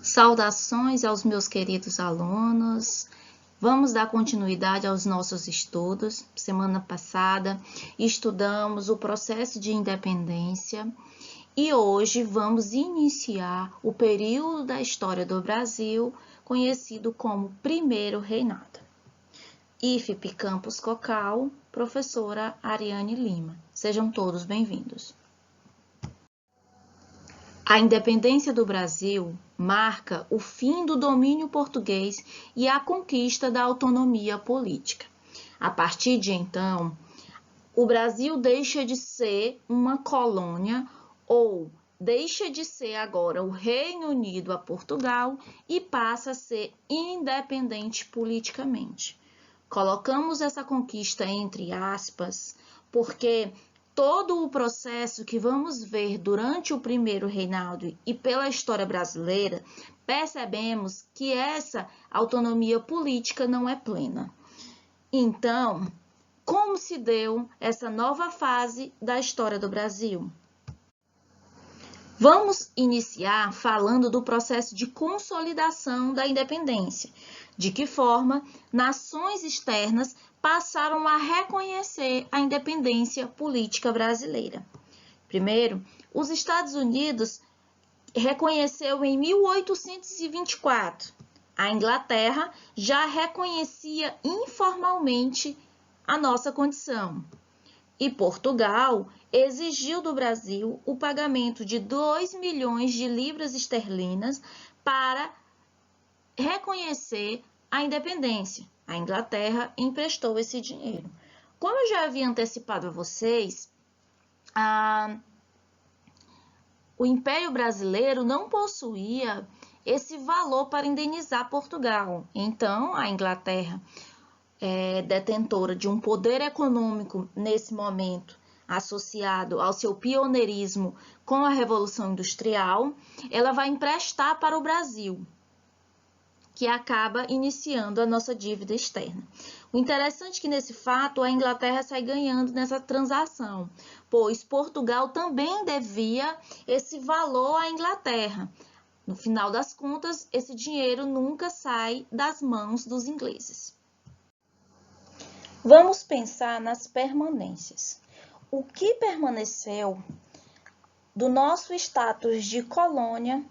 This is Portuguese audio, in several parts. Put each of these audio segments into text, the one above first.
Saudações aos meus queridos alunos. Vamos dar continuidade aos nossos estudos. Semana passada estudamos o processo de independência e hoje vamos iniciar o período da história do Brasil, conhecido como Primeiro Reinado. IFP Campus Cocal, professora Ariane Lima. Sejam todos bem-vindos. A independência do Brasil marca o fim do domínio português e a conquista da autonomia política. A partir de então, o Brasil deixa de ser uma colônia ou deixa de ser agora o Reino Unido a Portugal e passa a ser independente politicamente. Colocamos essa conquista entre aspas, porque todo o processo que vamos ver durante o Primeiro Reinado e pela história brasileira, percebemos que essa autonomia política não é plena. Então, como se deu essa nova fase da história do Brasil? Vamos iniciar falando do processo de consolidação da independência. De que forma nações externas passaram a reconhecer a independência política brasileira. Primeiro, os Estados Unidos reconheceu em 1824. A Inglaterra já reconhecia informalmente a nossa condição. E Portugal exigiu do Brasil o pagamento de 2 milhões de libras esterlinas para reconhecer a independência. A Inglaterra emprestou esse dinheiro. Como eu já havia antecipado a vocês, o Império Brasileiro não possuía esse valor para indenizar Portugal. Então, a Inglaterra, detentora de um poder econômico nesse momento, associado ao seu pioneirismo com a Revolução Industrial, ela vai emprestar para o Brasil, que acaba iniciando a nossa dívida externa. O interessante é que, nesse fato, a Inglaterra sai ganhando nessa transação, pois Portugal também devia esse valor à Inglaterra. No final das contas, esse dinheiro nunca sai das mãos dos ingleses. Vamos pensar nas permanências. O que permaneceu do nosso status de colônia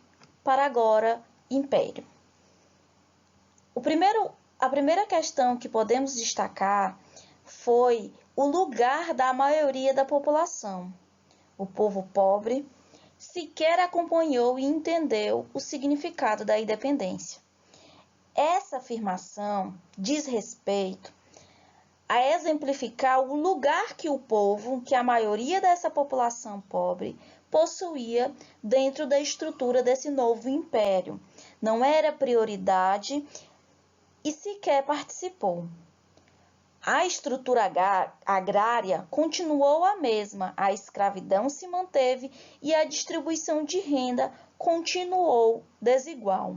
para agora império? A primeira questão que podemos destacar foi o lugar da maioria da população. O povo pobre sequer acompanhou e entendeu o significado da independência. Essa afirmação diz respeito a exemplificar o lugar que o povo, que a maioria dessa população pobre, possuía dentro da estrutura desse novo império. Não era prioridade e sequer participou. A estrutura agrária continuou a mesma, a escravidão se manteve e a distribuição de renda continuou desigual.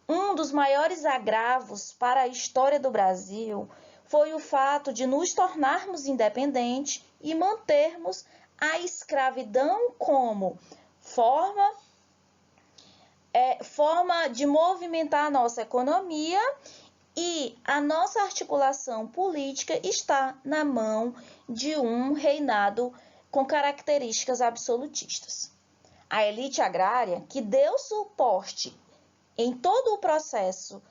Um dos maiores agravos para a história do Brasil foi o fato de nos tornarmos independentes e mantermos a escravidão como forma de movimentar a nossa economia, e a nossa articulação política está na mão de um reinado com características absolutistas. A elite agrária, que deu suporte em todo o processo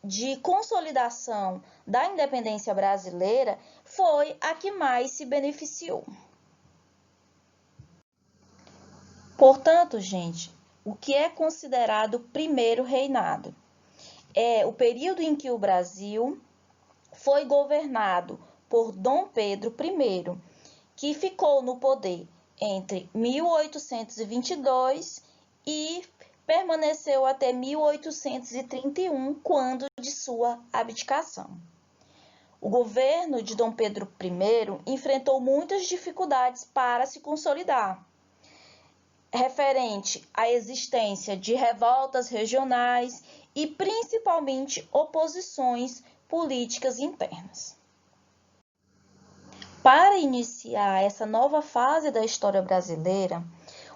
de consolidação da independência brasileira, foi a que mais se beneficiou. Portanto, gente, o que é considerado primeiro reinado? É o período em que o Brasil foi governado por Dom Pedro I, que ficou no poder entre 1822 e permaneceu até 1831, quando de sua abdicação. O governo de Dom Pedro I enfrentou muitas dificuldades para se consolidar, referente à existência de revoltas regionais e principalmente oposições políticas internas. Para iniciar essa nova fase da história brasileira,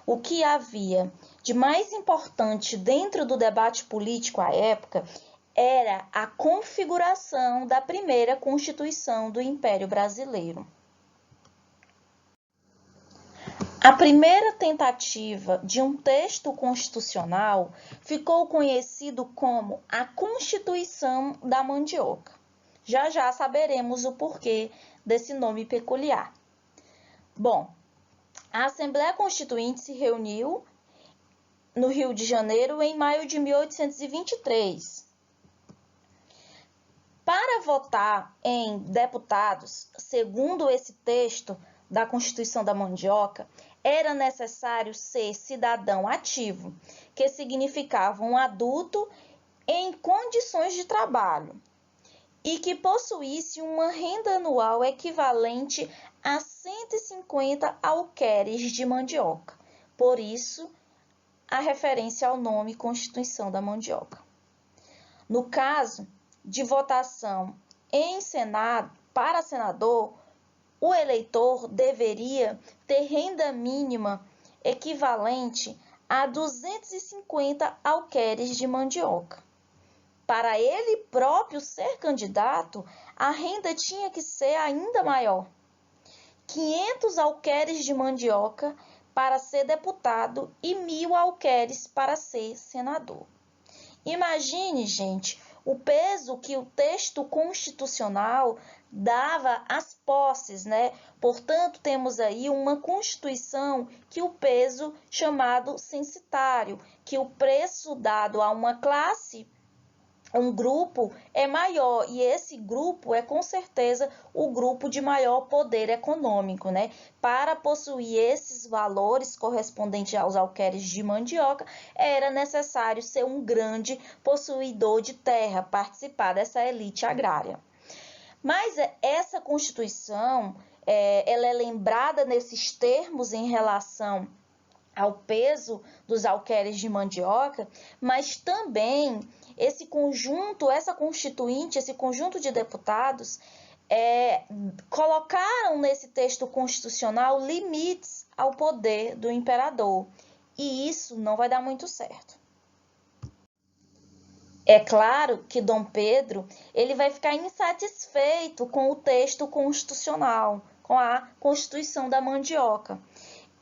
o que havia de mais importante dentro do debate político à época era a configuração da primeira Constituição do Império Brasileiro. A primeira tentativa de um texto constitucional ficou conhecido como a Constituição da Mandioca. Já já saberemos o porquê desse nome peculiar. Bom, a Assembleia Constituinte se reuniu no Rio de Janeiro em maio de 1823. Para votar em deputados, segundo esse texto da Constituição da Mandioca, era necessário ser cidadão ativo, que significava um adulto em condições de trabalho e que possuísse uma renda anual equivalente a 150 alqueires de mandioca. Por isso, a referência ao nome Constituição da Mandioca. No caso de votação em Senado, para senador, o eleitor deveria ter renda mínima equivalente a 250 alqueires de mandioca. Para ele próprio ser candidato, a renda tinha que ser ainda maior. 500 alqueires de mandioca para ser deputado e 1.000 alqueires para ser senador. Imagine, gente, o peso que o texto constitucional dava às posses, né? Portanto, temos aí uma Constituição que o peso chamado censitário, que o preço dado a uma classe, um grupo, é maior, e esse grupo é com certeza o grupo de maior poder econômico, né? Para possuir esses valores correspondentes aos alqueires de mandioca, era necessário ser um grande possuidor de terra, participar dessa elite agrária. Mas essa Constituição, ela é lembrada nesses termos em relação ao peso dos alqueires de mandioca, mas também esse conjunto, essa constituinte, esse conjunto de deputados colocaram nesse texto constitucional limites ao poder do imperador, e isso não vai dar muito certo. É claro que Dom Pedro ele vai ficar insatisfeito com o texto constitucional, com a Constituição da Mandioca.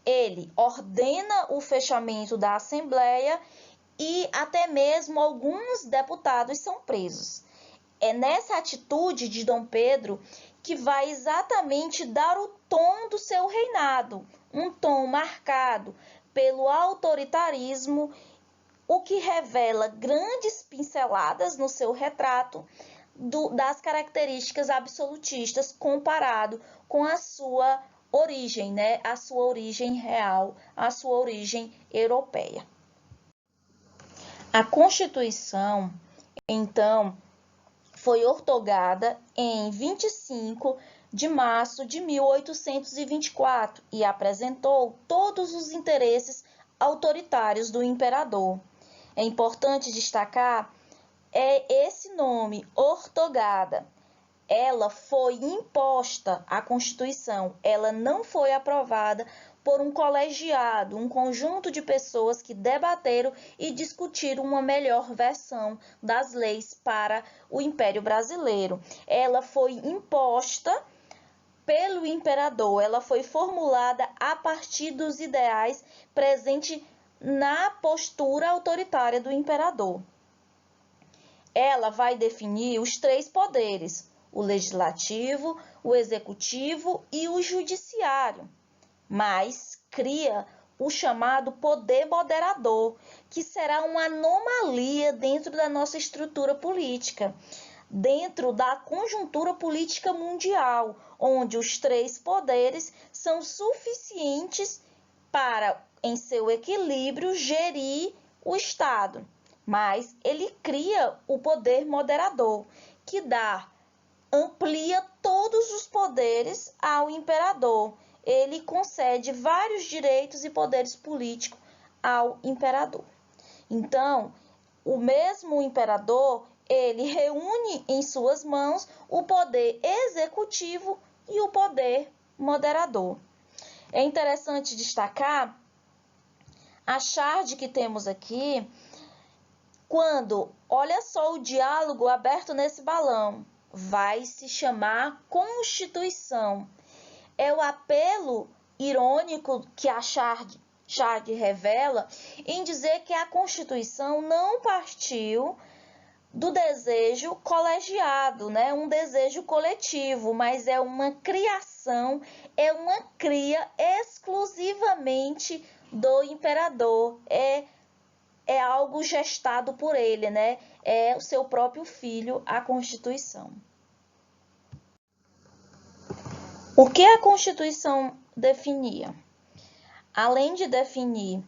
Ele ordena o fechamento da Assembleia e até mesmo alguns deputados são presos. É nessa atitude de Dom Pedro que vai exatamente dar o tom do seu reinado, um tom marcado pelo autoritarismo, o que revela grandes pinceladas no seu retrato das características absolutistas comparado com a sua origem, né? A sua origem real, a sua origem europeia. A Constituição, então, foi outorgada em 25 de março de 1824 e apresentou todos os interesses autoritários do imperador. É importante destacar esse nome, outorgada. Ela foi imposta à Constituição, ela não foi aprovada por um colegiado, um conjunto de pessoas que debateram e discutiram uma melhor versão das leis para o Império Brasileiro. Ela foi imposta pelo imperador, ela foi formulada a partir dos ideais presentes na postura autoritária do imperador. Ela vai definir os 3 poderes: o legislativo, o executivo e o judiciário, mas cria o chamado poder moderador, que será uma anomalia dentro da nossa estrutura política, dentro da conjuntura política mundial, onde os 3 poderes são suficientes para, em seu equilíbrio, gerir o Estado. Mas ele cria o poder moderador, que amplia todos os poderes ao imperador. Ele concede vários direitos e poderes políticos ao imperador. Então, o mesmo imperador, ele reúne em suas mãos o poder executivo e o poder moderador. É interessante destacar a charge que temos aqui, quando, olha só o diálogo aberto nesse balão, vai se chamar Constituição. É o apelo irônico que a charge revela em dizer que a Constituição não partiu do desejo colegiado, né? Um desejo coletivo, mas é uma criação, é uma cria exclusivamente do imperador, é algo gestado por ele, né? É o seu próprio filho, a Constituição. O que a Constituição definia? Além de definir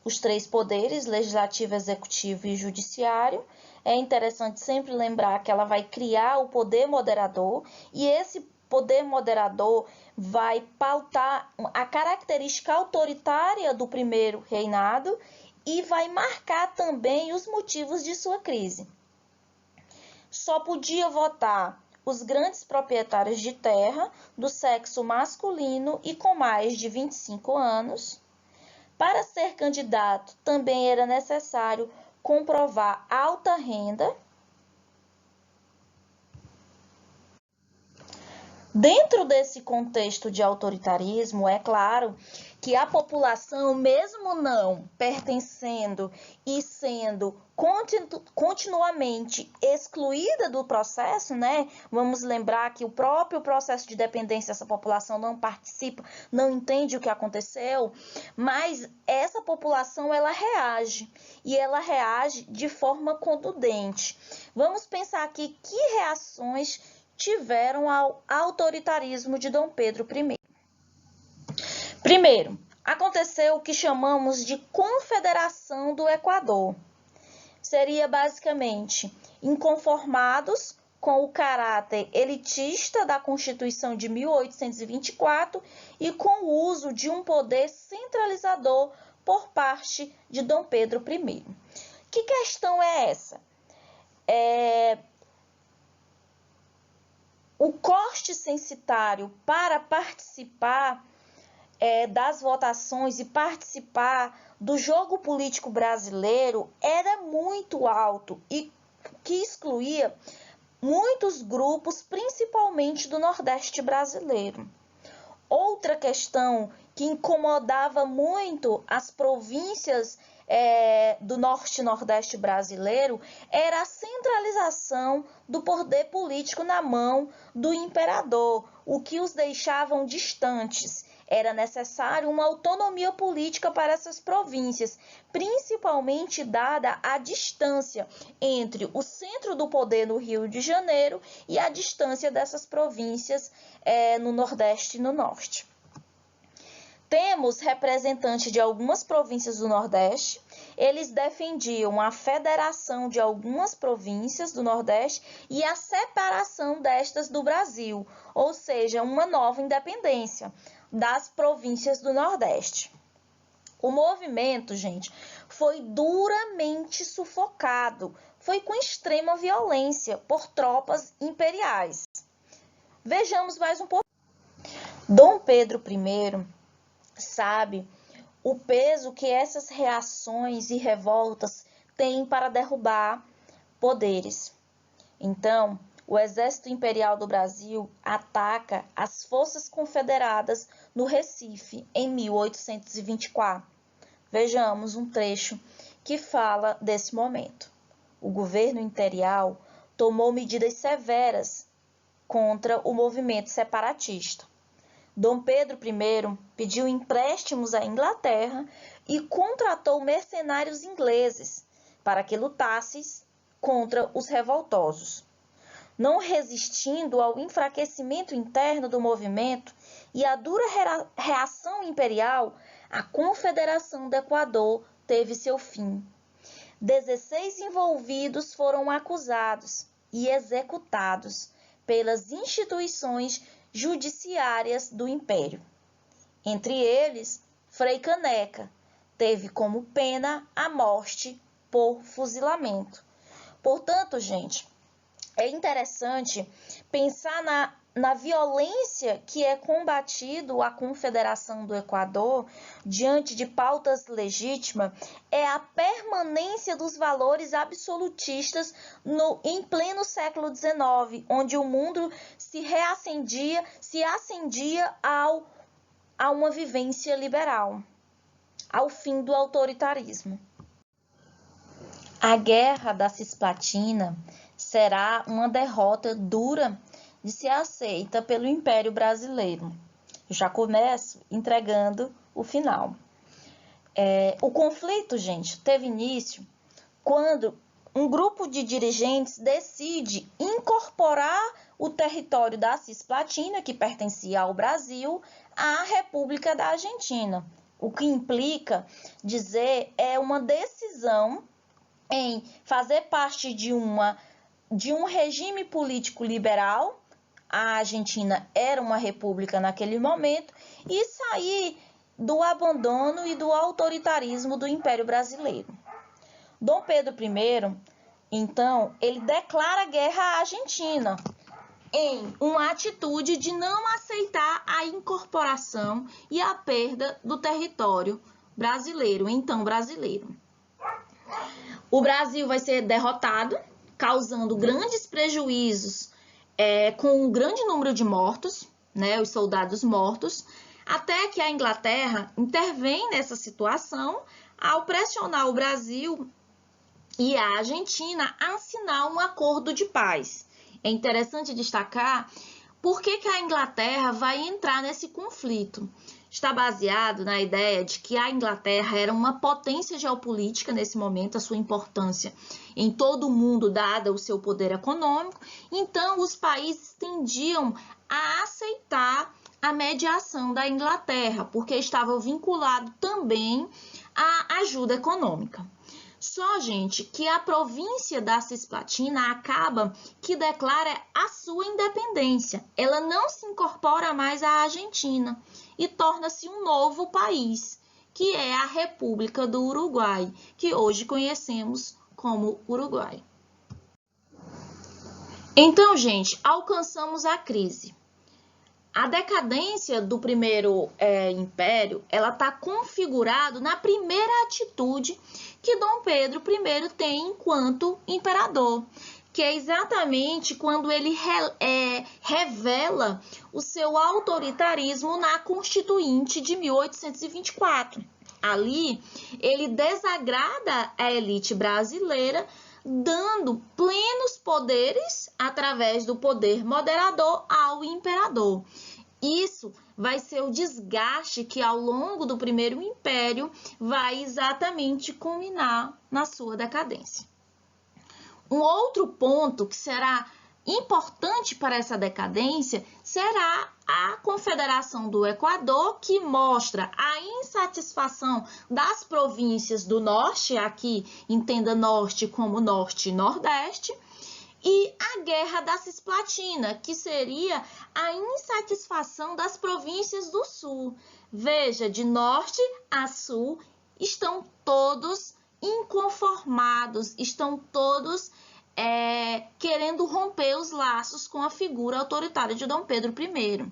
os três poderes, legislativo, executivo e judiciário, é interessante sempre lembrar que ela vai criar o poder moderador, e esse poder moderador vai pautar a característica autoritária do primeiro reinado e vai marcar também os motivos de sua crise. Só podia votar os grandes proprietários de terra do sexo masculino e com mais de 25 anos. Para ser candidato, também era necessário comprovar alta renda. Dentro desse contexto de autoritarismo, é claro que a população, mesmo não pertencendo e sendo continuamente excluída do processo, né? Vamos lembrar que o próprio processo de dependência, essa população não participa, não entende o que aconteceu, mas essa população, ela reage, e ela reage de forma contundente. Vamos pensar aqui que reações tiveram ao autoritarismo de Dom Pedro I. Primeiro, aconteceu o que chamamos de Confederação do Equador. Seria basicamente inconformados com o caráter elitista da Constituição de 1824 e com o uso de um poder centralizador por parte de Dom Pedro I. Que questão é essa? O corte censitário para participar das votações e participar do jogo político brasileiro era muito alto e que excluía muitos grupos, principalmente do Nordeste brasileiro. Outra questão que incomodava muito as províncias do Norte e Nordeste brasileiro era a centralização do poder político na mão do imperador, o que os deixavam distantes. Era necessário uma autonomia política para essas províncias, principalmente dada a distância entre o centro do poder no Rio de Janeiro e a distância dessas províncias no Nordeste e no Norte. Temos representantes de algumas províncias do Nordeste, eles defendiam a federação de algumas províncias do Nordeste e a separação destas do Brasil, ou seja, uma nova independência das províncias do Nordeste. O movimento, gente, foi duramente sufocado, foi com extrema violência por tropas imperiais. Vejamos mais um pouco. Dom Pedro I sabe o peso que essas reações e revoltas têm para derrubar poderes. Então, o Exército Imperial do Brasil ataca as forças confederadas no Recife em 1824. Vejamos um trecho que fala desse momento. O governo imperial tomou medidas severas contra o movimento separatista. Dom Pedro I pediu empréstimos à Inglaterra e contratou mercenários ingleses para que lutassem contra os revoltosos. Não resistindo ao enfraquecimento interno do movimento e à dura reação imperial, a Confederação do Equador teve seu fim. 16 envolvidos foram acusados e executados pelas instituições judiciárias do Império. Entre eles, Frei Caneca teve como pena a morte por fuzilamento. Portanto, gente, é interessante pensar na violência que é combatido a Confederação do Equador diante de pautas legítimas é a permanência dos valores absolutistas em pleno século XIX, onde o mundo se ascendia a uma vivência liberal, ao fim do autoritarismo. A Guerra da Cisplatina será uma derrota dura de ser aceita pelo Império Brasileiro. Eu já começo entregando o final. O conflito, gente, teve início quando um grupo de dirigentes decide incorporar o território da Cisplatina, que pertencia ao Brasil, à República da Argentina. O que implica dizer é uma decisão em fazer parte de um regime político liberal. A Argentina era uma república naquele momento, e sair do abandono e do autoritarismo do Império Brasileiro. Dom Pedro I, então, ele declara guerra à Argentina, em uma atitude de não aceitar a incorporação e a perda do território brasileiro, então brasileiro. O Brasil vai ser derrotado, causando grandes prejuízos, com um grande número de mortos, né, os soldados mortos, até que a Inglaterra intervém nessa situação ao pressionar o Brasil e a Argentina a assinar um acordo de paz. É interessante destacar por que a Inglaterra vai entrar nesse conflito. Está baseado na ideia de que a Inglaterra era uma potência geopolítica nesse momento, a sua importância em todo o mundo, dada o seu poder econômico. Então, os países tendiam a aceitar a mediação da Inglaterra, porque estava vinculado também à ajuda econômica. Só, gente, que a província da Cisplatina acaba que declara a sua independência. Ela não se incorpora mais à Argentina e torna-se um novo país, que é a República do Uruguai, que hoje conhecemos como Uruguai. Então, gente, alcançamos a crise. A decadência do primeiro império, ela está configurada na primeira atitude que Dom Pedro I tem enquanto imperador, que é exatamente quando ele revela o seu autoritarismo na Constituinte de 1824. Ali, ele desagrada a elite brasileira, dando plenos poderes através do poder moderador ao imperador. Isso vai ser o desgaste que ao longo do primeiro império vai exatamente culminar na sua decadência. Um outro ponto que será importante para essa decadência será a Confederação do Equador, que mostra a insatisfação das províncias do norte, aqui entenda norte como norte e nordeste, e a Guerra da Cisplatina, que seria a insatisfação das províncias do sul. Veja, de norte a sul estão todos inconformados, estão todos querendo romper os laços com a figura autoritária de Dom Pedro I.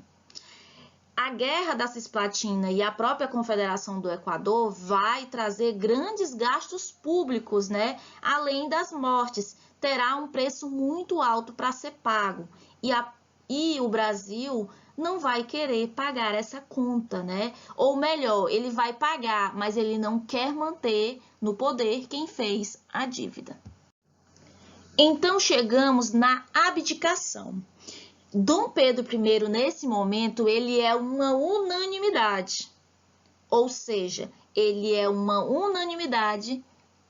A Guerra da Cisplatina e a própria Confederação do Equador vai trazer grandes gastos públicos, né? Além das mortes, terá um preço muito alto para ser pago. E o Brasil não vai querer pagar essa conta, né? Ou melhor, ele vai pagar, mas ele não quer manter no poder quem fez a dívida. Então, chegamos na abdicação. Dom Pedro I, nesse momento, ele é uma unanimidade, ou seja, ele é uma unanimidade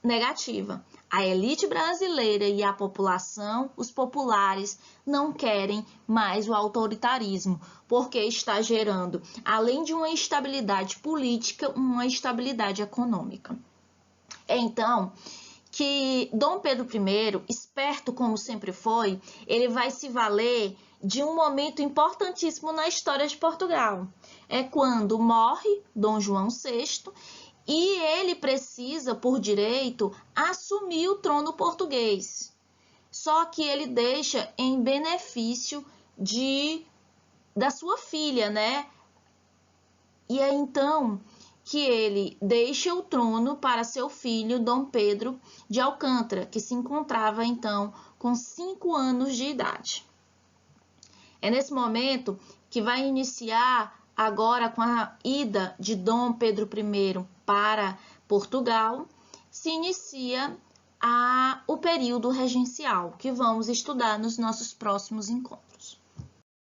negativa. A elite brasileira e a população, os populares, não querem mais o autoritarismo, porque está gerando, além de uma instabilidade política, uma instabilidade econômica. Então, que Dom Pedro I, esperto como sempre foi, ele vai se valer de um momento importantíssimo na história de Portugal. É quando morre Dom João VI e ele precisa, por direito, assumir o trono português. Só que ele deixa em benefício de da sua filha, né? E é então que ele deixa o trono para seu filho Dom Pedro de Alcântara, que se encontrava então com 5 anos de idade. É nesse momento que vai iniciar agora com a ida de Dom Pedro I para Portugal, se inicia o período regencial, que vamos estudar nos nossos próximos encontros.